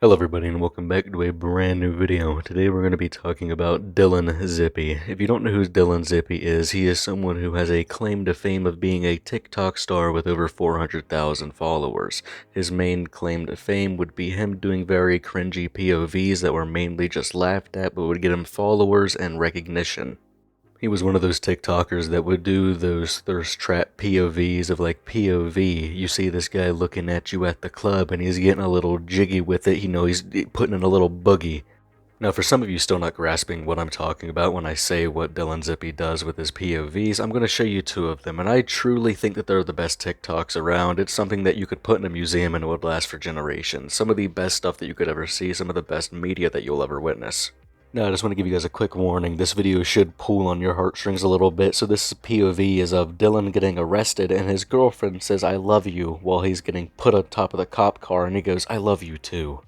Hello everybody and welcome back to a brand new video. Today we're going to be talking about Dylan Zippy. If you don't know who Dylan Zippy is, he is someone who has a claim to fame of being a TikTok star with over 400,000 followers. His main claim to fame would be him doing very cringy POVs that were mainly just laughed at but would get him followers and recognition. He was one of those TikTokers that would do those thirst trap POVs of like POV. You see this guy looking at you at the club and he's getting a little jiggy with it. He's putting in a little boogie. Now, for some of you still not grasping what I'm talking about when I say what Dylan Zippy does with his POVs, I'm going to show you two of them, and I truly think that they're the best TikToks around. It's something that you could put in a museum and it would last for generations. Some of the best stuff that you could ever see, some of the best media that you'll ever witness. Now, I just want to give you guys a quick warning. This video should pull on your heartstrings a little bit. So this POV is of Dylan getting arrested and his girlfriend says, "I love you," while he's getting put on top of the cop car and he goes, "I love you too."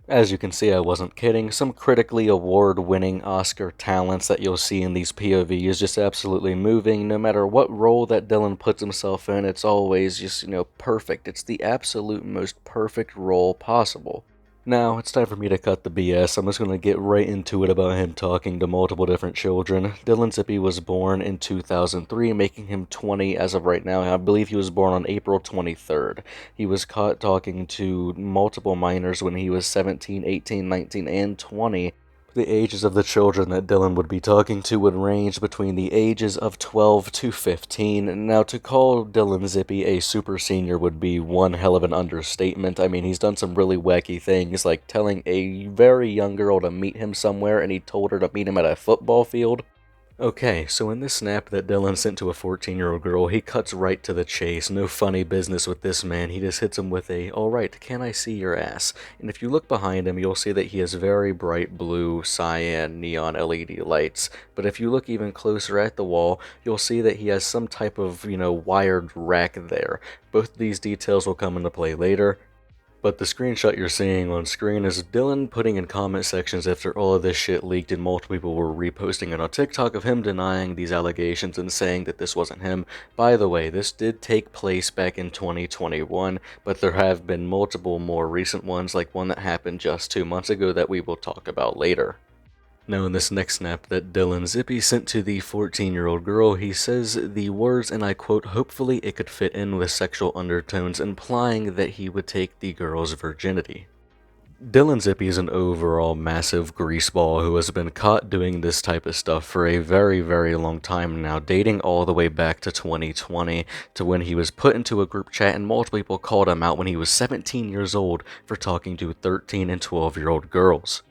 As you can see, I wasn't kidding. Some critically award-winning Oscar talents that you'll see in these POVs is just absolutely moving. No matter what role that Dylan puts himself in, it's always just, perfect. It's the absolute most perfect role possible. Now, it's time for me to cut the BS. I'm just going to get right into it about him talking to multiple different children. Dylan Zippy was born in 2003, making him 20 as of right now. I believe he was born on April 23rd. He was caught talking to multiple minors when he was 17, 18, 19, and 20. The ages of the children that Dylan would be talking to would range between the ages of 12 to 15. Now, to call Dylan Zippy a super senior would be one hell of an understatement. I mean, he's done some really wacky things, like telling a very young girl to meet him somewhere, and he told her to meet him at a football field. Okay, so in this snap that Dylan sent to a 14-year-old girl, he cuts right to the chase. No funny business with this man. He just hits him with a, "Alright, can I see your ass?" And if you look behind him, you'll see that he has very bright blue, cyan, neon LED lights. But if you look even closer at the wall, you'll see that he has some type of, wired rack there. Both of these details will come into play later. But the screenshot you're seeing on screen is Dylan putting in comment sections after all of this shit leaked and multiple people were reposting it on TikTok of him denying these allegations and saying that this wasn't him. By the way, this did take place back in 2021, but there have been multiple more recent ones, like one that happened just 2 months ago that we will talk about later. Now, in this next snap that Dylan Zippy sent to the 14-year-old girl, he says the words, and I quote, "Hopefully it could fit in with sexual undertones," implying that he would take the girl's virginity. Dylan Zippy is an overall massive greaseball who has been caught doing this type of stuff for a very, very long time now, dating all the way back to 2020, to when he was put into a group chat and multiple people called him out when he was 17 years old for talking to 13 and 12-year-old girls.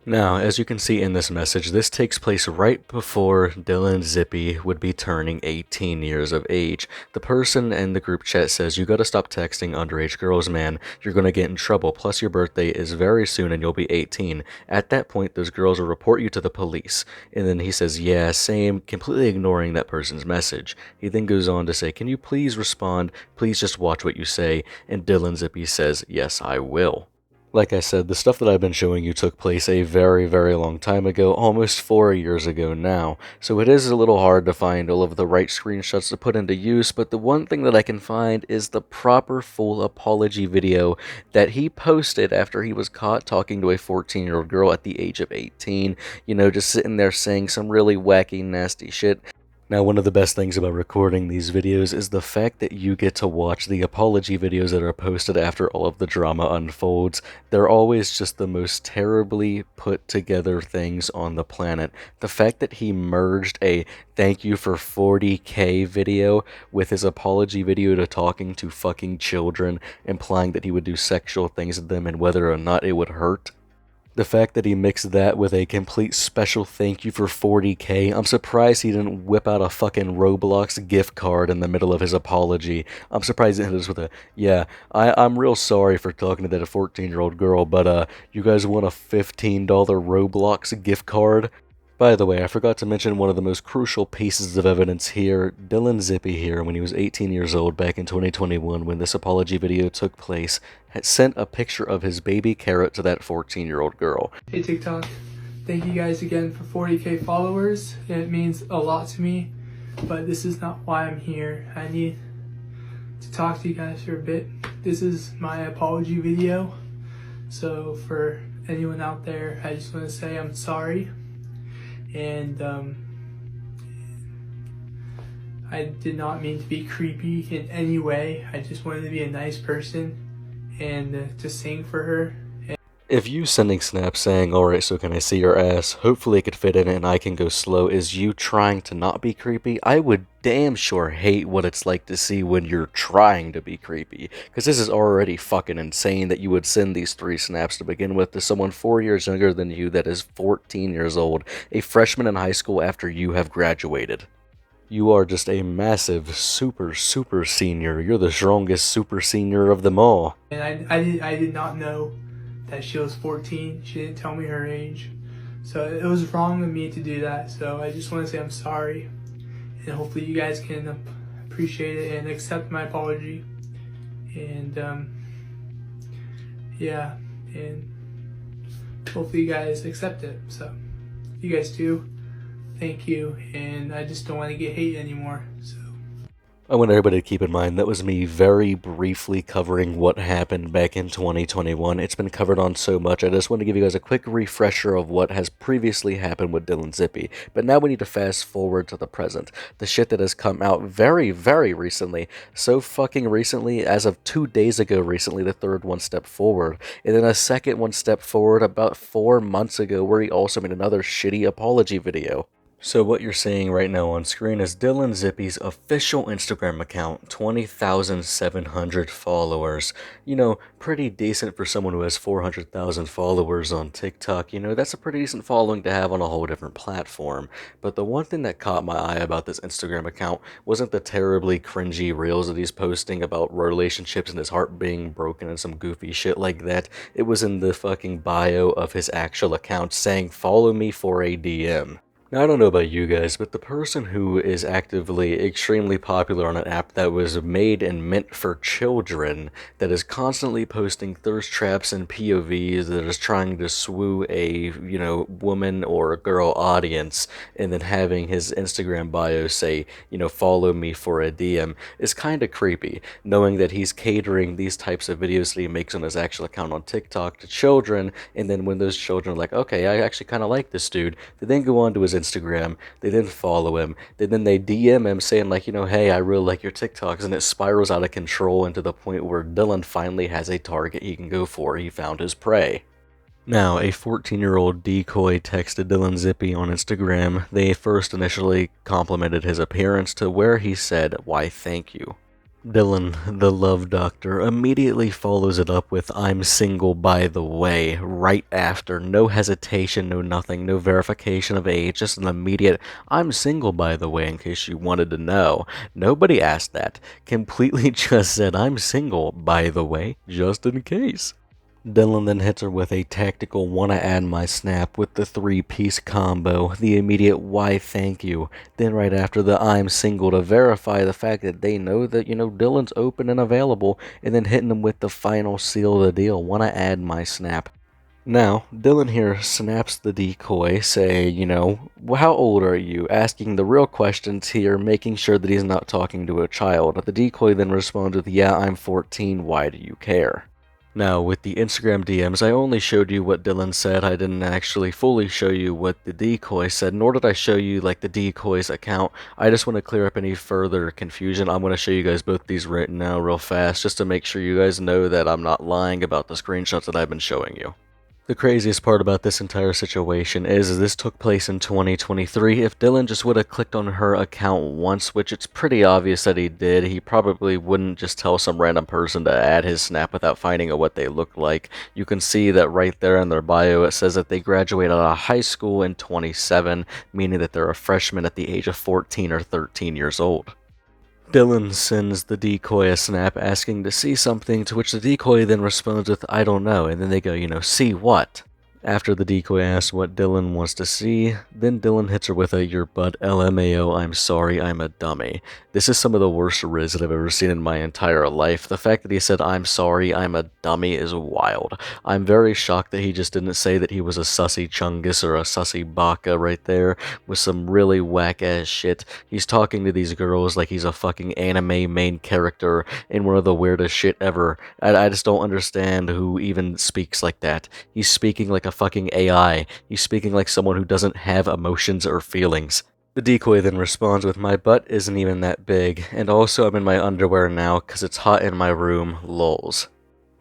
Now, as you can see in this message, this takes place right before Dylan Zippy would be turning 18 years of age. The person in the group chat says, "You gotta stop texting underage girls, man. You're gonna get in trouble. Plus, your birthday is very soon and you'll be 18. At that point, those girls will report you to the police." And then he says, "Yeah, same," completely ignoring that person's message. He then goes on to say, "Can you please respond? Please just watch what you say." And Dylan Zippy says, "Yes, I will." Like I said, the stuff that I've been showing you took place a very, very long time ago, almost 4 years ago now, so it is a little hard to find all of the right screenshots to put into use, but the one thing that I can find is the proper full apology video that he posted after he was caught talking to a 14-year-old girl at the age of 18, just sitting there saying some really wacky, nasty shit. Now, one of the best things about recording these videos is the fact that you get to watch the apology videos that are posted after all of the drama unfolds. They're always just the most terribly put together things on the planet. The fact that he merged a "thank you for 40K" video with his apology video to talking to fucking children, implying that he would do sexual things to them and whether or not it would hurt. The fact that he mixed that with a complete special thank you for 40K, I'm surprised he didn't whip out a fucking Roblox gift card in the middle of his apology. I'm surprised he hit us with a, "Yeah, I'm real sorry for talking to that 14-year-old girl, but you guys want a $15 Roblox gift card?" By the way, I forgot to mention one of the most crucial pieces of evidence here. Dylan Zippy here, when he was 18 years old back in 2021 when this apology video took place, had sent a picture of his baby carrot to that 14-year-old girl. Hey TikTok, thank you guys again for 40k followers. It means a lot to me, but this is not why I'm here. I need to talk to you guys for a bit. This is my apology video, so for anyone out there, I just want to say I'm sorry. And I did not mean to be creepy in any way. I just wanted to be a nice person and to sing for her. If you sending snaps saying, alright, so can I see your ass, hopefully it could fit in it and I can go slow, is you trying to not be creepy, I would damn sure hate what it's like to see when you're trying to be creepy. Because this is already fucking insane that you would send these 3 snaps to begin with to someone 4 years younger than you that is 14 years old, a freshman in high school after you have graduated. You are just a massive, super senior. You're the strongest super senior of them all. And I did not know that she was 14. She didn't tell me her age. So it was wrong of me to do that. So I just want to say I'm sorry. And hopefully you guys can appreciate it and accept my apology. And yeah, and hopefully you guys accept it. So if you guys do, thank you. And I just don't want to get hate anymore. So I want everybody to keep in mind that was me very briefly covering what happened back in 2021. It's been covered on so much, I just want to give you guys a quick refresher of what has previously happened with Dylan Zippy. But now we need to fast forward to the present. The shit that has come out very recently. So fucking recently, as of 2 days ago recently, the third one step forward. And then a second one step forward about 4 months ago where he also made another shitty apology video. So what you're seeing right now on screen is Dylan Zippy's official Instagram account, 20,700 followers. You know, pretty decent for someone who has 400,000 followers on TikTok. You know, that's a pretty decent following to have on a whole different platform. But the one thing that caught my eye about this Instagram account wasn't the terribly cringy reels that he's posting about relationships and his heart being broken and some goofy shit like that. It was in the fucking bio of his actual account saying, "Follow me for a DM." Now, I don't know about you guys, but the person who is actively extremely popular on an app that was made and meant for children, that is constantly posting thirst traps and POVs, that is trying to swoo a, woman or a girl audience, and then having his Instagram bio say, follow me for a DM, is kind of creepy, knowing that he's catering these types of videos that he makes on his actual account on TikTok to children, and then when those children are like, okay, I actually kind of like this dude, they then go on to his Instagram, they then follow him, then they DM him saying like, hey, I really like your TikToks, and it spirals out of control into the point where Dylan finally has a target he can go for. He found his prey. Now, a 14-year-old decoy texted Dylan Zippy on Instagram. They first initially complimented his appearance to where he said, "Why thank you." Dylan, the love doctor, immediately follows it up with, "I'm single by the way," right after. No hesitation, no nothing, no verification of age, just an immediate, "I'm single by the way," in case you wanted to know. Nobody asked that. Completely just said, "I'm single by the way," just in case. Dylan then hits her with a tactical "wanna add my snap" with the 3-piece combo, the immediate "why thank you," then right after the "I'm single" to verify the fact that they know that, Dylan's open and available, and then hitting him with the final seal of the deal, "wanna add my snap." Now, Dylan here snaps the decoy, say, "How old are you?" asking the real questions here, making sure that he's not talking to a child. The decoy then responds with, "Yeah, I'm 14, why do you care?" Now, with the Instagram DMs, I only showed you what Dylan said. I didn't actually fully show you what the decoy said, nor did I show you, the decoy's account. I just want to clear up any further confusion. I'm going to show you guys both these right now real fast, just to make sure you guys know that I'm not lying about the screenshots that I've been showing you. The craziest part about this entire situation is this took place in 2023. If Dylan just would have clicked on her account once, which it's pretty obvious that he did, he probably wouldn't just tell some random person to add his snap without finding out what they look like. You can see that right there in their bio it says that they graduated out of high school in 27, meaning that they're a freshman at the age of 14 or 13 years old. Dylan sends the decoy a snap asking to see something, to which the decoy then responds with, "I don't know," and then they go, "See what?" After the decoy asks what Dylan wants to see, then Dylan hits her with a "your butt LMAO, I'm sorry, I'm a dummy." This is some of the worst riz that I've ever seen in my entire life. The fact that he said "I'm sorry, I'm a dummy" is wild. I'm very shocked that he just didn't say that he was a sussy chungus or a sussy baka right there with some really whack ass shit. He's talking to these girls like he's a fucking anime main character in one of the weirdest shit ever. I just don't understand who even speaks like that. He's speaking like a fucking AI. He's speaking like someone who doesn't have emotions or feelings. The decoy then responds with, "My butt isn't even that big, and also I'm in my underwear now cause it's hot in my room, lols."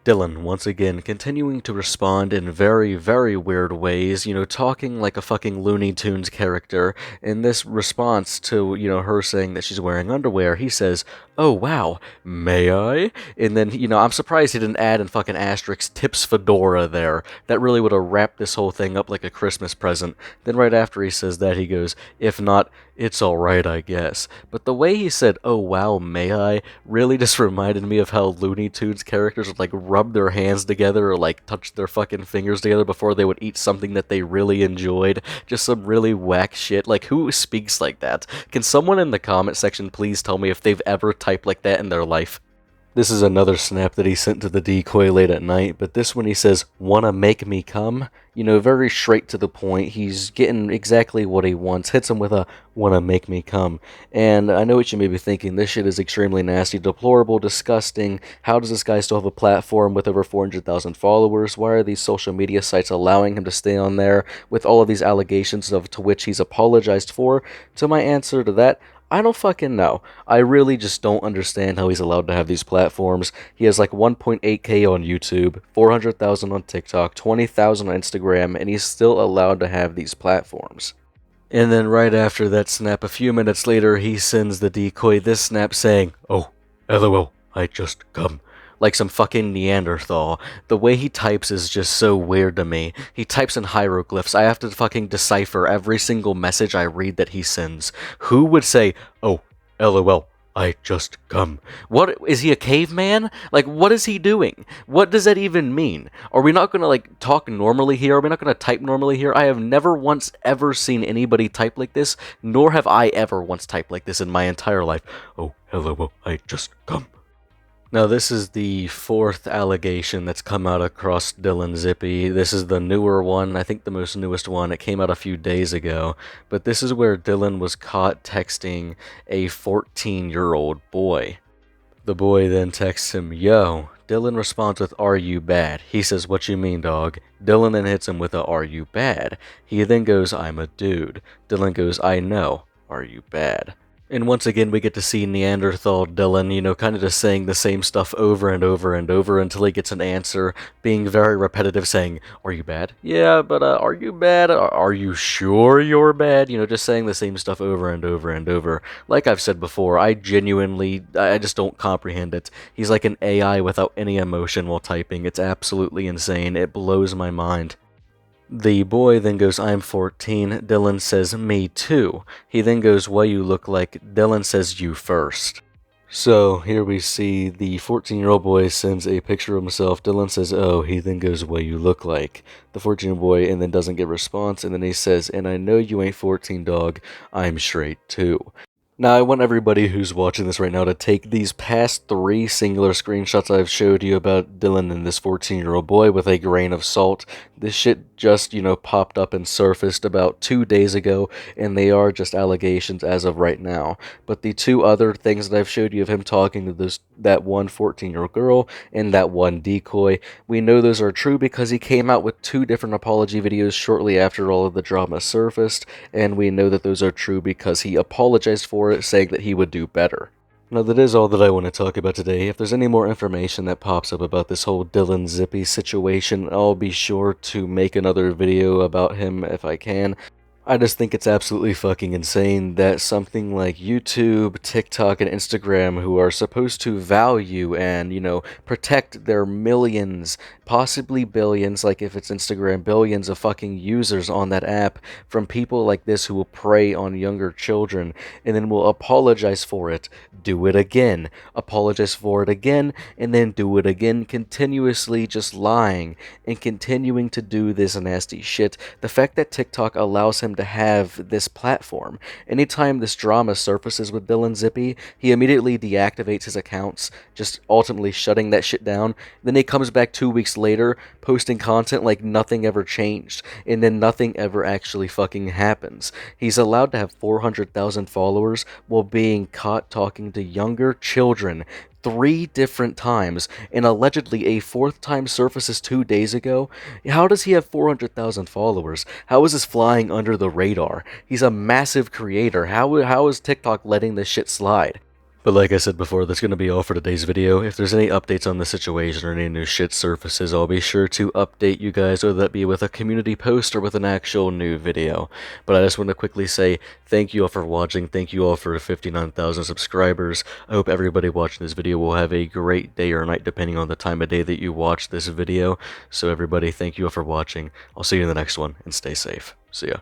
Dylan, once again, continuing to respond in very, very weird ways, talking like a fucking Looney Tunes character. In this response to, her saying that she's wearing underwear, he says, "Oh wow, may I?" And then, I'm surprised he didn't add in fucking asterisk tips fedora there. That really would have wrapped this whole thing up like a Christmas present. Then right after he says that, he goes, "If not, it's alright, I guess." But the way he said, "Oh wow, may I?" really just reminded me of how Looney Tunes characters would like rub their hands together or like touch their fucking fingers together before they would eat something that they really enjoyed. Just some really whack shit. Like, who speaks like that? Can someone in the comment section please tell me if they've ever typed like that in their life? This is another snap that he sent to the decoy late at night, but this one he says, "Wanna make me come?" Very straight to the point. He's getting exactly what he wants. Hits him with a "wanna make me come." And I know what you may be thinking, this shit is extremely nasty, deplorable, disgusting. How does this guy still have a platform with over 400,000 followers? Why are these social media sites allowing him to stay on there with all of these allegations of to which he's apologized for? To my answer to that, I don't fucking know. I really just don't understand how he's allowed to have these platforms. He has like 1.8k on YouTube, 400,000 on TikTok, 20,000 on Instagram, and he's still allowed to have these platforms. And then right after that snap, a few minutes later, he sends the decoy this snap saying, "Oh, LOL, I just come." Like some fucking Neanderthal. The way he types is just so weird to me. He types in hieroglyphs. I have to fucking decipher every single message I read that he sends. Who would say, "Oh, LOL, I just come"? What, is he a caveman? Like, what is he doing? What does that even mean? Are we not gonna, like, talk normally here? Are we not gonna type normally here? I have never once ever seen anybody type like this, nor have I ever once typed like this in my entire life. "Oh, LOL, I just come." Now, this is the fourth allegation that's come out across Dylan Zippy. This is the newer one, I think the most newest one. It came out a few days ago. But this is where Dylan was caught texting a 14-year-old boy. The boy then texts him, "Yo." Dylan responds with, "Are you bad?" He says, "What you mean, dog?" Dylan then hits him with a, "Are you bad?" He then goes, "I'm a dude." Dylan goes, "I know. Are you bad?" And once again, we get to see Neanderthal Dylan, kind of just saying the same stuff over and over and over until he gets an answer, being very repetitive, saying, "Are you bad?" "Yeah, but are you bad? Are you sure you're bad?" Just saying the same stuff over and over and over. Like I've said before, I just don't comprehend it. He's like an AI without any emotion while typing. It's absolutely insane. It blows my mind. The boy then goes, "I'm 14. Dylan says, "Me too." He then goes, "What you look like?" Dylan says, "You first." So here we see the 14-year-old boy sends a picture of himself. Dylan says, "Oh." He then goes, "What you look like?" The 14-year-old boy and then doesn't get a response, and then he says, "And I know you ain't 14, dog. I'm straight too." Now, I want everybody who's watching this right now to take these past 3 singular screenshots I've showed you about Dylan and this 14-year-old boy with a grain of salt. This shit just, popped up and surfaced about 2 days ago, and they are just allegations as of right now. But the 2 other things that I've showed you of him talking to that one 14-year-old girl and that one decoy, we know those are true because he came out with 2 different apology videos shortly after all of the drama surfaced, and we know that those are true because he apologized for it, saying that he would do better. Now, that is all that I want to talk about today. If there's any more information that pops up about this whole Dylan Zippy situation, I'll be sure to make another video about him if I can. I just think it's absolutely fucking insane that something like YouTube, TikTok, and Instagram, who are supposed to value and, protect their millions, possibly billions, like if it's Instagram, billions of fucking users on that app, from people like this who will prey on younger children, and then will apologize for it, do it again, apologize for it again, and then do it again, continuously just lying and continuing to do this nasty shit. The fact that TikTok allows him to have this platform. Anytime this drama surfaces with Dylan Zippy, he immediately deactivates his accounts, just ultimately shutting that shit down. Then he comes back 2 weeks later, posting content like nothing ever changed, and then nothing ever actually fucking happens. He's allowed to have 400,000 followers while being caught talking to younger children 3 different times, and allegedly a fourth time surfaces 2 days ago. How does he have 400,000 followers? How is this flying under the radar? He's a massive creator. How is TikTok letting this shit slide? But like I said before, that's going to be all for today's video. If there's any updates on the situation or any new shit surfaces, I'll be sure to update you guys, whether that be with a community post or with an actual new video. But I just want to quickly say thank you all for watching. Thank you all for 59,000 subscribers. I hope everybody watching this video will have a great day or night, depending on the time of day that you watch this video. So everybody, thank you all for watching. I'll see you in the next one, and stay safe. See ya.